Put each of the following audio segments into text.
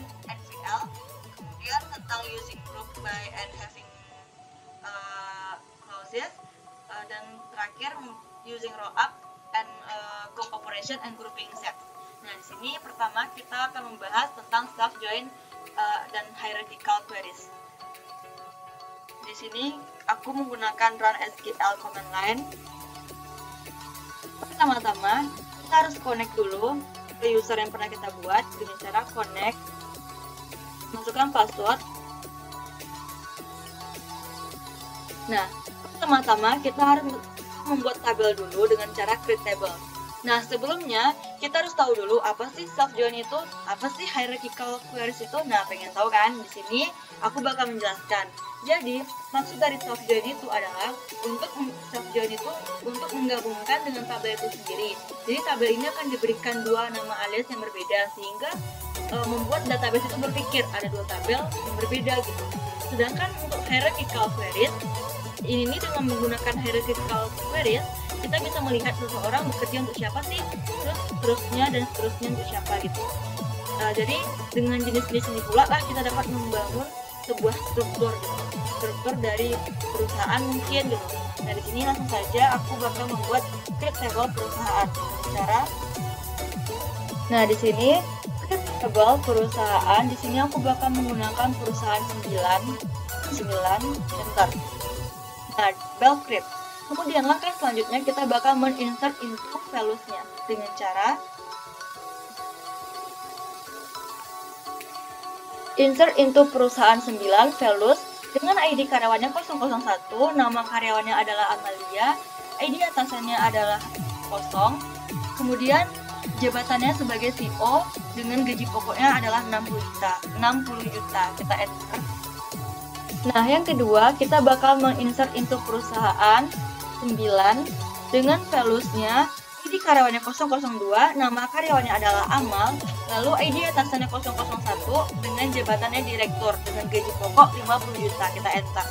with NVL, kemudian tentang using group by and having clauses, dan terakhir using roll up and group operation and grouping set. Nah, di sini pertama kita akan membahas tentang self join dan hierarchical queries. Di sini aku menggunakan run SQL command line. Pertama-tama kita harus connect dulu ke user yang pernah kita buat dengan cara connect, masukkan password. Nah, pertama-tama kita harus membuat tabel dulu dengan cara create table. Nah, sebelumnya kita harus tahu dulu apa sih self join itu, apa sih hierarchical queries itu. Nah, pengen tahu kan? Di sini aku bakal menjelaskan. Jadi, maksud dari self join itu adalah untuk menggabungkan dengan tabel itu sendiri. Jadi, tabel ini akan diberikan dua nama alias yang berbeda sehingga membuat database itu berpikir ada dua tabel yang berbeda gitu. Sedangkan untuk hierarchical queries ini dengan menggunakan hierarchical queries kita bisa melihat seseorang bekerja untuk siapa sih, terus seterusnya dan seterusnya untuk siapa gitu. Jadi dengan jenis-jenis ini pula lah kita dapat membangun sebuah struktur gitu, struktur dari perusahaan mungkin gitu. Nah, di sini langsung saja aku bakal membuat create table perusahaan. Nah, di sini create table perusahaan, di sini aku bakal menggunakan perusahaan 9 enter. Nah, bell script. Kemudian langkah selanjutnya kita bakal men-insert into values-nya dengan cara insert into perusahaan 9 values dengan ID karyawannya 001, nama karyawannya adalah Amalia, ID atasannya adalah 0, kemudian jabatannya sebagai CEO dengan gaji pokoknya adalah 60 juta, kita enter. Nah, yang kedua, kita bakal menginsert into perusahaan 9 dengan values-nya ID karyawannya 002, nama karyawannya adalah Amal, lalu ID atasannya 001 dengan jabatannya direktur dengan gaji pokok 50 juta, kita enter.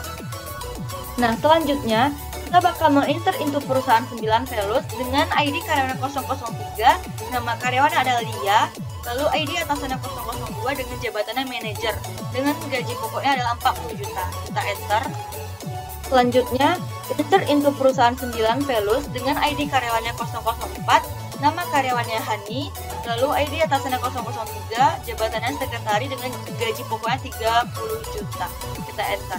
Nah, selanjutnya kita bakal menginsert into perusahaan 9 values dengan ID karyawannya 003, nama karyawannya adalah Lia, lalu ID atasannya 002 dengan jabatannya manajer dengan gaji pokoknya adalah 40 juta, kita enter. Selanjutnya, insert into perusahaan 9 values dengan ID karyawannya 004, nama karyawannya Hani, lalu ID atasannya 003, jabatannya sekretari dengan gaji pokoknya 30 juta, kita enter.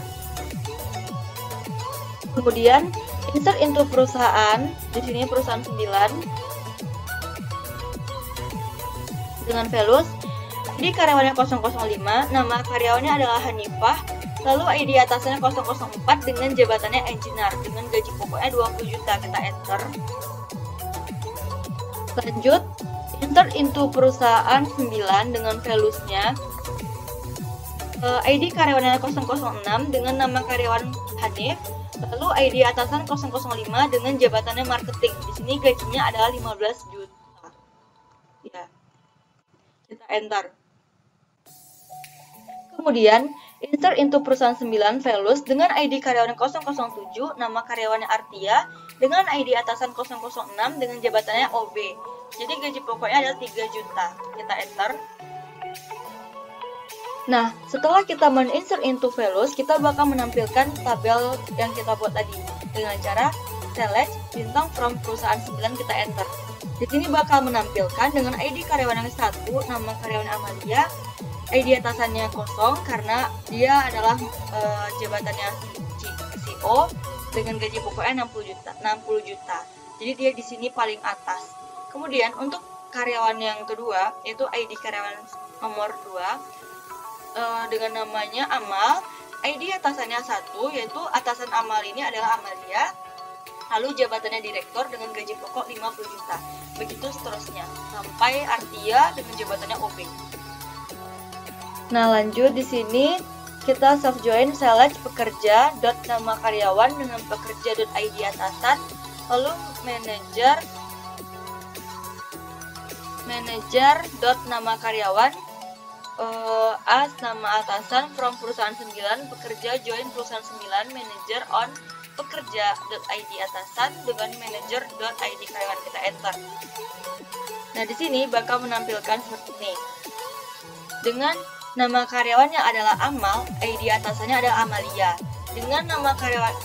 Kemudian, insert into perusahaan, di sini perusahaan 9 dengan values ID karyawannya 005, nama karyawannya adalah Hanifah, lalu ID atasannya 004 dengan jabatannya engineer dengan gaji pokoknya 20 juta, kita enter. Lanjut, insert into perusahaan 9 dengan values-nya ID karyawannya 006 dengan nama karyawan Hanif, lalu ID atasan 005 dengan jabatannya marketing. Di sini gajinya adalah 15 juta. Ya. Kita enter. Kemudian, insert into perusahaan 9 values dengan ID karyawannya 007, nama karyawannya Artia, dengan ID atasan 006 dengan jabatannya OB. Jadi gaji pokoknya adalah 3 juta. Kita enter. Nah, setelah kita men-insert into values, kita bakal menampilkan tabel yang kita buat tadi dengan cara select bintang from perusahaan 9, kita enter. Di sini bakal menampilkan dengan ID karyawan yang 1, nama karyawan Amalia, ID atasannya 0 karena dia adalah jabatannya CEO dengan gaji pokoknya 60 juta. Jadi dia di sini paling atas. Kemudian untuk karyawan yang kedua yaitu ID karyawan nomor 2 dengan namanya Amal, ID atasannya 1 yaitu atasan Amal ini adalah Amalia. Lalu jabatannya direktur dengan gaji pokok 50 juta. Begitu seterusnya sampai Artia dengan jabatannya OB. Nah, lanjut di sini kita self join select pekerja dot nama karyawan dengan pekerja dot ID atasan, lalu manager dot nama karyawan as nama atasan from perusahaan 9 pekerja join perusahaan 9 manager on pekerja dot ID atasan dengan manager dot ID karyawan, kita enter. Nah, di sini bakal menampilkan seperti ini. Dengan Nama karyawannya adalah Amal, ID atasannya adalah Amalia. Dengan nama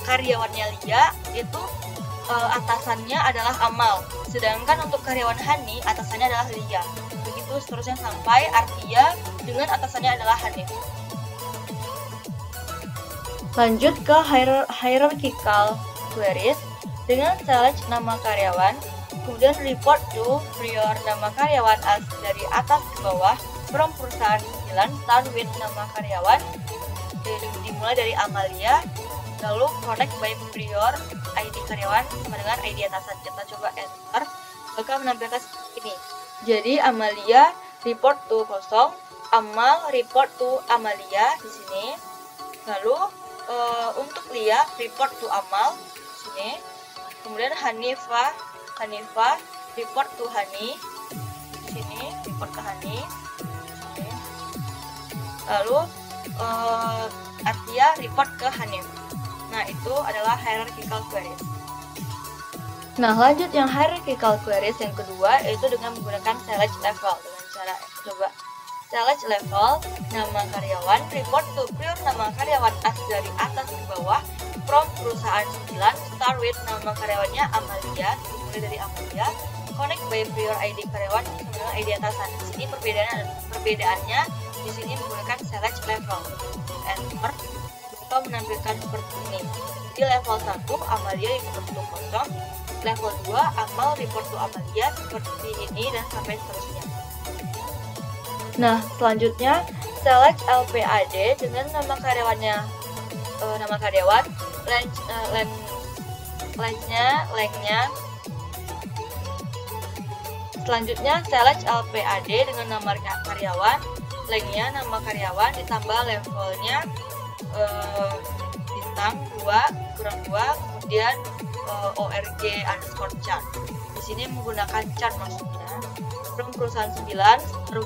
karyawannya Lia, itu atasannya adalah Amal. Sedangkan untuk karyawan Hani, atasannya adalah Lia. Begitu seterusnya sampai Artia dengan atasannya adalah Hanif. Lanjut ke hierarchical queries dengan select nama karyawan, kemudian report to prior nama karyawan as dari atas ke bawah, from perusahaan 9, start with nama karyawan dimulai dari Amalia, lalu connect by prior ID karyawan sama dengan ID atasan. Kita coba enter, bakal menampilkan seperti ini. Jadi Amalia report to kosong, Amal report to Amalia di sini. Lalu untuk Lia report to Amal di sini. Kemudian Hanifa report to Hani di sini, report ke Hani. Lalu Atia report ke Hanif. Nah, itu adalah hierarchical queries. Nah, lanjut yang hierarchical queries yang kedua, yaitu dengan menggunakan select level. Dengan cara coba select level, nama karyawan, report to prior nama karyawan as dari atas ke bawah, from perusahaan 9, start with nama karyawannya Amalia, dimulai dari Amalia, connect by prior ID karyawan sama dengan ID atasan. Di sini perbedaannya di sini menggunakan select level. Enter, bakal menampilkan seperti ini. Di level 1 Amalia report to kosong, level 2 Amal report to Amalia seperti ini dan sampai seterusnya. Nah, selanjutnya select LPAD dengan nama karyawannya, nama karyawan, lengthnya. Selanjutnya select LPAD dengan nama karyawan, lengthnya nama karyawan ditambah levelnya bintang 2 kurang 2, kemudian org underscore chart. Di sini menggunakan chart maksudnya. From perusahaan 9,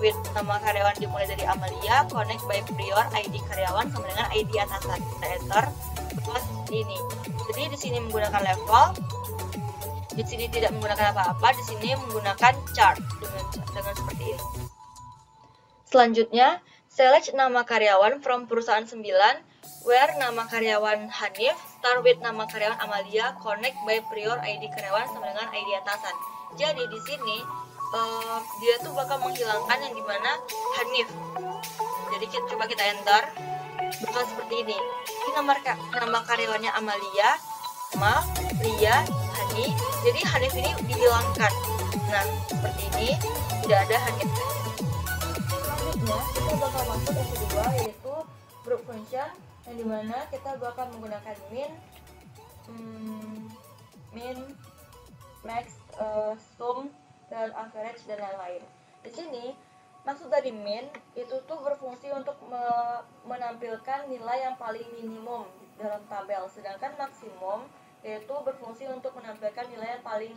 with nama karyawan dimulai dari Amalia, connect by prior ID karyawan sama dengan ID atasan. Kita enter, terus ini. Jadi di sini menggunakan level, di sini tidak menggunakan apa-apa, di sini menggunakan chart dengan seperti ini. Selanjutnya, select nama karyawan from perusahaan 9, where nama karyawan Hanif, start with nama karyawan Amalia, connect by prior ID karyawan sama dengan ID atasan. Jadi di sini dia tuh bakal menghilangkan yang dimana Hanif. Jadi coba kita enter, bakal seperti ini. Ini nama karyawannya Amalia, Lia, Hani. Jadi Hanif ini dihilangkan. Nah, seperti ini, tidak ada Hanif. Selanjutnya kita bakal masuk yang kedua, yaitu group function, yang dimana kita bakal menggunakan min, max, sum, dan average dan lain-lain. Di sini maksud dari min itu tuh berfungsi untuk menampilkan nilai yang paling minimum dalam tabel, sedangkan maksimum yaitu berfungsi untuk menampilkan nilai yang paling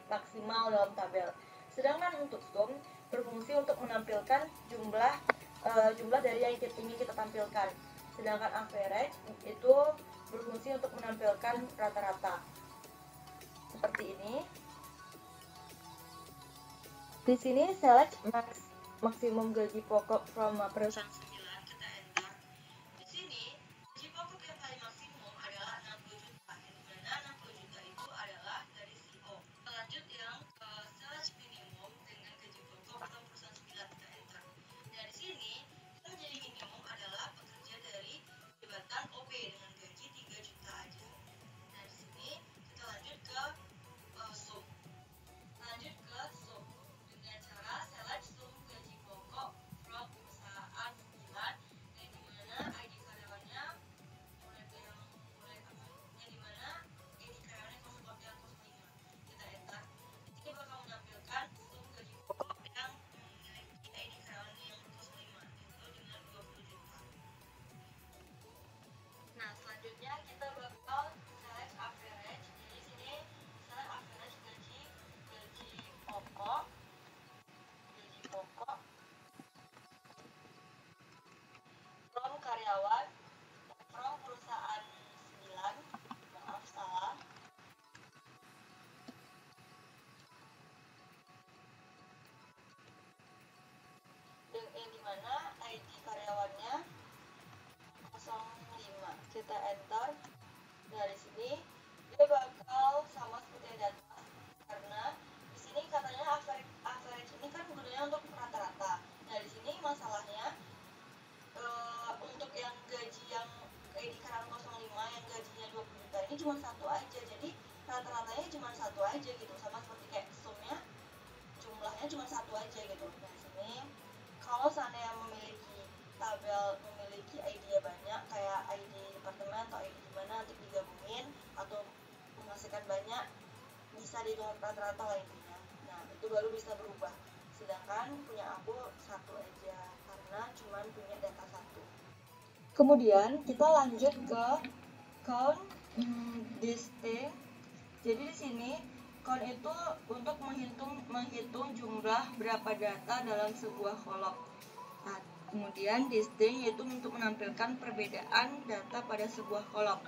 maksimal dalam tabel. Sedangkan untuk sum berfungsi untuk menampilkan jumlah dari yang ingin kita tampilkan. Sedangkan average itu berfungsi untuk menampilkan rata-rata. Seperti ini. Di sini select maksimum gaji pokok from perusahaan 9, kita enter. Di sini gaji pokok yang paling maksimum adalah 60 juta, di mana 60 juta itu adalah dari CEO. Lanjut yang select minimum dengan gaji pokok from perusahaan 9, kita enter. Nah, di sini yang jadi minimum adalah pekerja dari jabatan OP dengan gaji 3 juta aja. Nah, di sini kita lanjut ke sum. Lanjut ke sum. Dengan cara select sum gaji pokok from perusahaan 9. kita enter. Nah, di sini dia bakal sama seperti data, karena di sini katanya average ini kan gunanya untuk rata-rata. Nah, di sini masalahnya untuk yang gaji yang ID karyawan 05 yang gajinya 20 juta ini cuma satu aja, jadi rata-ratanya cuma satu aja gitu, sama seperti kayak sumnya jumlahnya cuma satu aja gitu. Nah, di sini kalau seandainya memiliki ID banyak kayak ID departemen atau ID gimana untuk digabungin atau menghasilkan banyak, bisa dihitung rata-rata lah intinya. Nah, itu baru bisa berubah. Sedangkan punya aku satu aja karena cuma punya data satu. Kemudian kita lanjut ke count distinct. Jadi di sini count itu untuk menghitung jumlah berapa data dalam sebuah kolom. Nah, kemudian distinct yaitu untuk menampilkan perbedaan data pada sebuah kolom.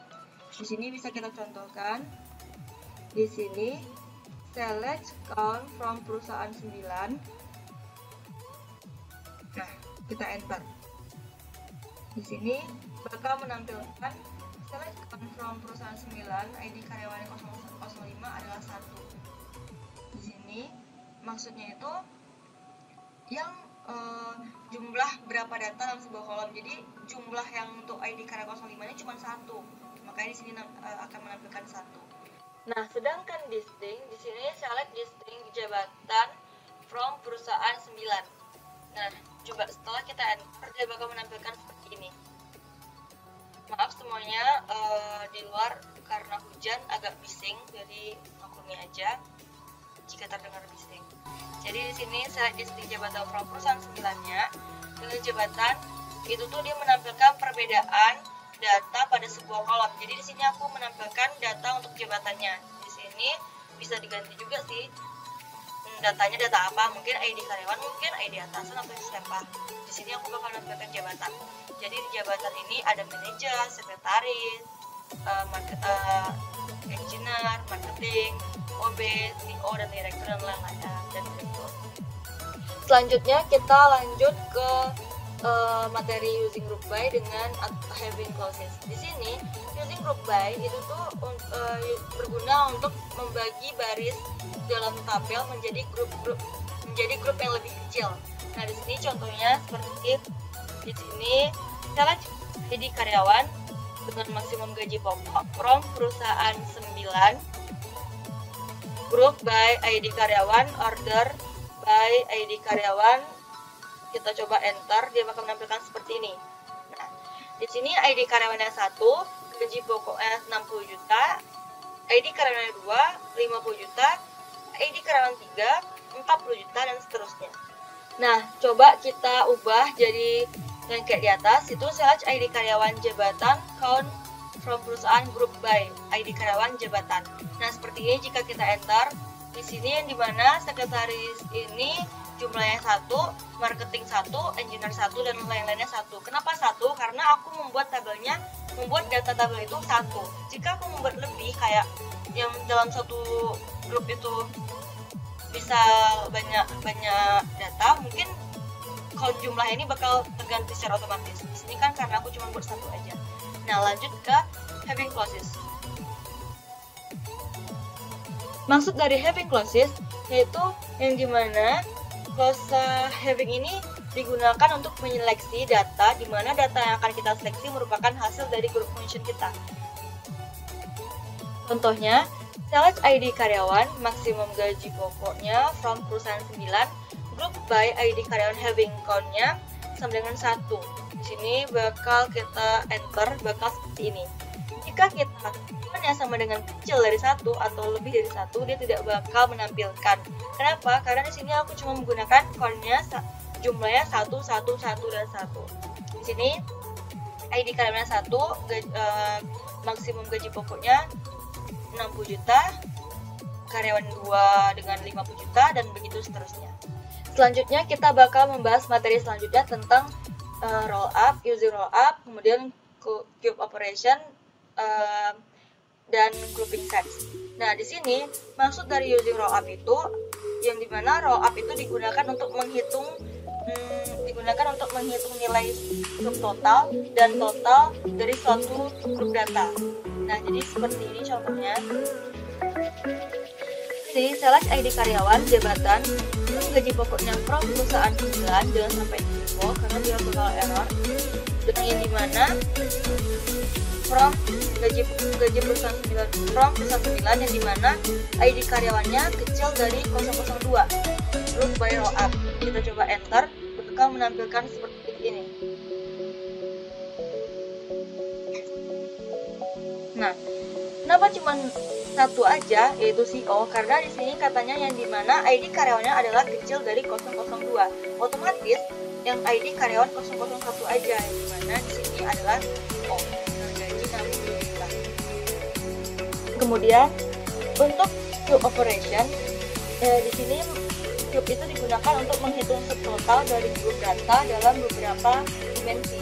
Di sini bisa kita contohkan. Di sini select count from perusahaan 9. Nah, kita enter. Di sini bakal menampilkan select count from perusahaan 9, ID karyawan 005 adalah 1. Di sini maksudnya itu yang jumlah berapa data dalam sebuah kolom. Jadi jumlah yang untuk ID karyawan 05 ini cuma 1. Makanya di sini akan menampilkan 1. Nah, sedangkan distinct di sini select distinct jabatan from perusahaan 9. Nah, coba setelah kita enter dia bakal menampilkan seperti ini. Maaf semuanya di luar karena hujan agak bising, jadi maklumi aja jika terdengar bising. Jadi di sini select distinct jabatan from perusahaan 9-nya dengan jabatan itu tuh dia menampilkan perbedaan data pada sebuah kolom. Jadi di sini aku menampilkan data untuk jabatannya. Di sini bisa diganti juga sih. Datanya data apa? Mungkin ID karyawan, mungkin ID atasan atau siapa. Di sini aku bakal menampilkan jabatan. Jadi di jabatan ini ada manajer, sekretaris, engineer, marketing, OB, CEO, dan direktur dan lain-lain dan direktur. Selanjutnya kita lanjut ke materi using group by dengan having clauses. Di sini using group by itu tuh berguna untuk membagi baris dalam tabel menjadi grup yang lebih kecil. Nah, di sini contohnya seperti di sini select ID karyawan dengan maksimum gaji pokok from perusahaan 9, group by ID karyawan, order by ID karyawan. Kita coba enter, dia bakal menampilkan seperti ini. Nah, di sini ID karyawannya 1, gaji pokoknya 60 juta, ID karyawan 2, 50 juta, ID karyawan 3, 40 juta, dan seterusnya. Nah, coba kita ubah jadi yang kayak di atas, itu select ID karyawan jabatan, count from perusahaan, group by ID karyawan jabatan. Nah, seperti ini jika kita enter, di sini yang dimana sekretaris ini jumlahnya 1, marketing 1, engineer 1, dan lain-lainnya 1. Kenapa 1? Karena aku membuat data tabel itu 1. Jika aku membuat lebih, kayak yang dalam satu grup itu bisa banyak data, mungkin kalau jumlah ini bakal terganti secara otomatis. Di sini kan karena aku cuma buat 1 aja. Nah, lanjut ke having clauses. Maksud dari having clauses yaitu yang dimana clause having ini digunakan untuk menyeleksi data, di mana data yang akan kita seleksi merupakan hasil dari group function kita. Contohnya, select ID karyawan, maksimum gaji pokoknya from perusahaan 9, group by ID karyawan having count-nya sama dengan 1. Di sini bakal kita enter, bakal seperti ini. Jika kita yang sama dengan kecil dari 1 atau lebih dari 1, dia tidak bakal menampilkan. Kenapa? Karena di sini aku cuma menggunakan count-nya jumlahnya 1, 1, 1, dan 1. Di sini ID karyawannya 1, maksimum gaji pokoknya 60 juta, karyawan 2 dengan 50 juta, dan begitu seterusnya. Selanjutnya kita bakal membahas materi selanjutnya tentang roll up, using roll up, kemudian cube operation, dan grouping sets. Nah, di sini maksud dari using roll up itu yang dimana roll up itu digunakan untuk menghitung digunakan untuk menghitung nilai subtotal dan total dari suatu grup data. Nah, jadi seperti ini contohnya. Jadi, select ID karyawan, jabatan, gaji pokoknya from perusahaan 9, jangan sampai info karena dia bakal error. Dan yang dimana from gaji perusahaan 9 from perusahaan 9 yang dimana ID karyawannya kecil dari 002. Group by row up. Kita coba enter, bakal menampilkan seperti ini. Nah, kenapa cuma satu aja, yaitu CO? Karena di sini katanya yang dimana ID karyawannya adalah kecil dari 002. Otomatis yang ID karyawan 001 aja, yang dimana di sini adalah CO. Gaji 60 juta. Kemudian untuk cube operation, di sini cube itu digunakan untuk menghitung subtotal dari grup data dalam beberapa dimensi.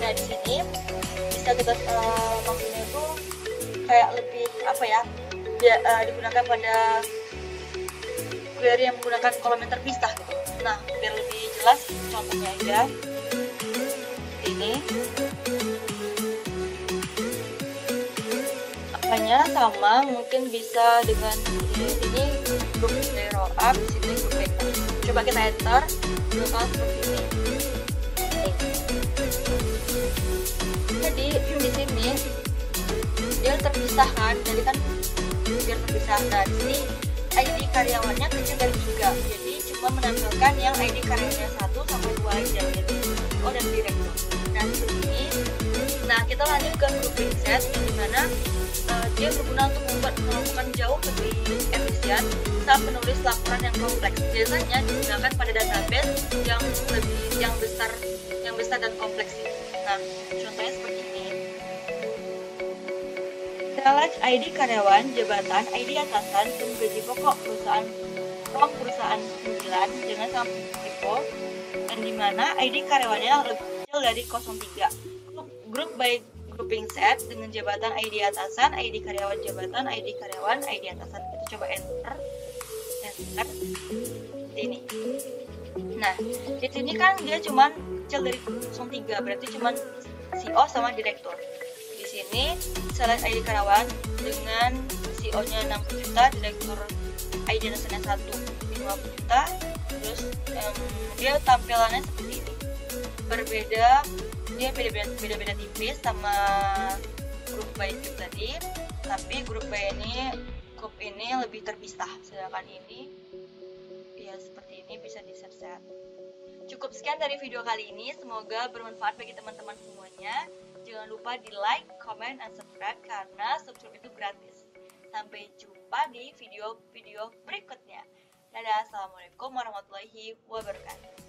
Nah, di sini bisa kita maksudnya itu kayak lebih apa ya, digunakan pada query yang menggunakan kolom yang terpisah gitu. Nah, biar lebih jelas contohnya aja ini. Apanya sama, mungkin bisa dengan ini grup row up, di sini grup backup. Coba kita enter, bakal seperti ini. Jadi di sini dia terpisah kan, jadi kan biar terpisah. Nah, di sini ID karyawannya kecil dari 3, jadi cuma menampilkan yang ID karyawannya 1 sampai 2 aja, jadi CO dan direktur. Nah, seperti ini. Nah, kita lanjut ke grouping set, yang dimana dia berguna untuk melakukan jauh lebih efisien saat menulis laporan yang kompleks. Biasanya digunakan pada database yang besar dan kompleks. Nah, contohnya seperti ini. Select ID karyawan, jabatan, ID atasan, dan gaji pokok perusahaan from perusahaan 9, jangan sampai info, dan dimana ID karyawannya lebih kecil dari 03. Group by grouping set dengan jabatan ID atasan, ID karyawan jabatan, ID karyawan, ID atasan. Kita coba enter ini. Nah, di sini kan dia cuman kecil dari 03, berarti cuman CO sama direktur. Di sini select ID karyawan dengan CO-nya 60 juta, direktur ID atasannya 50 juta. Terus dia tampilannya seperti ini. Berbeda, dia beda-beda tipis sama grup by cube tadi, tapi grup by ini cube ini lebih terpisah, sedangkan ini ya seperti ini bisa di-set. Cukup sekian dari video kali ini, semoga bermanfaat bagi teman-teman semuanya. Jangan lupa di like, comment, dan subscribe karena subscribe itu gratis. Sampai jumpa di video-video berikutnya. Dadah, assalamualaikum warahmatullahi wabarakatuh.